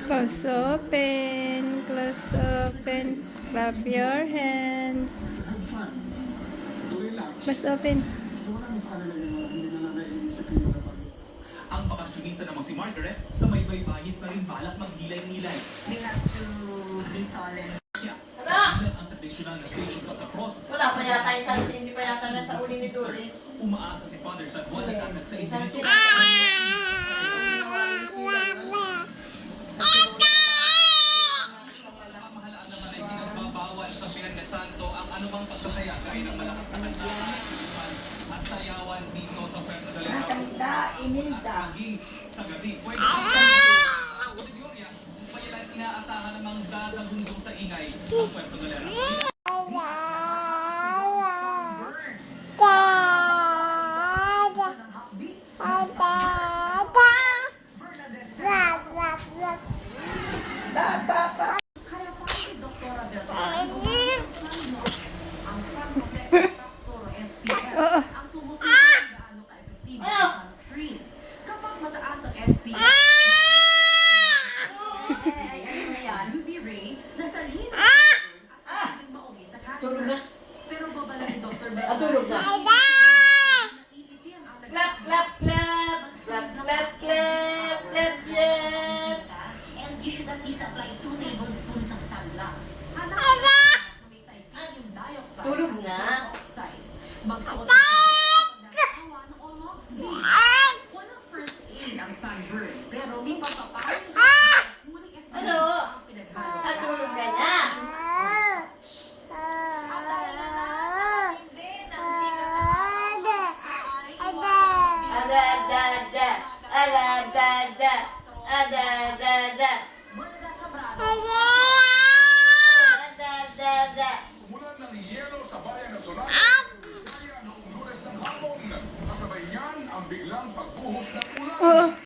Close open. Close open. Clap your hands. Close open. Ang bakasyonista namang si Margaret sa may baybayin pa rin balak maghilay-nilay. We have to be solemn. Bilang ang traditional na Stations of the Cross. Wala pa yata yung sunset, hindi pa yata nasa uli ni Doris. Umaasa si Father sa wala tatag sa individual. Pamahalaan naman ay pinagbabawal sa Pinan Santo ang anumang pagsasaya gaya ng malakas na kantahan at sayawan dito sa Puerto de León. Maging sa gabi. Pwede sa Gloria, mayalang inaasahan namang dadagundong sa ingay ang Puerto de León. Ang Sun Protective Factor SPF ang tumutulong gaano ka-epektibo sa sunscreen. Kapag mataas ang SPF, UV ray na salhin at ating mauwi sa cancer. Pero babala ni Dr. Bella, Tulog na. naiiti ang ating Clap, clap, clap. Clap, clap, clap. Clap, clap. and you should at least apply 2 tablespoons of sunblock. Hanap may titanium dioxide Tulog at na. zinc oxide. Magsuot ng pagkakawa ng Oloxley. Walang first aid ang sunburn, pero may papaparin ngunit effect Ano? ang pinaghalo. Tulog ka na. At dahil na natin din ang sikat na ay iwasan Ada, ada, ada. Ada, ada, ada. Ada, ada, ada. Bernadette Sobrado. Ada, ada, ada. Umulan ng yelo sa bayan ng Solano, Kaya noong Lunes ng hapon, kasabay niyan ang biglang pagbuhos ng ulan.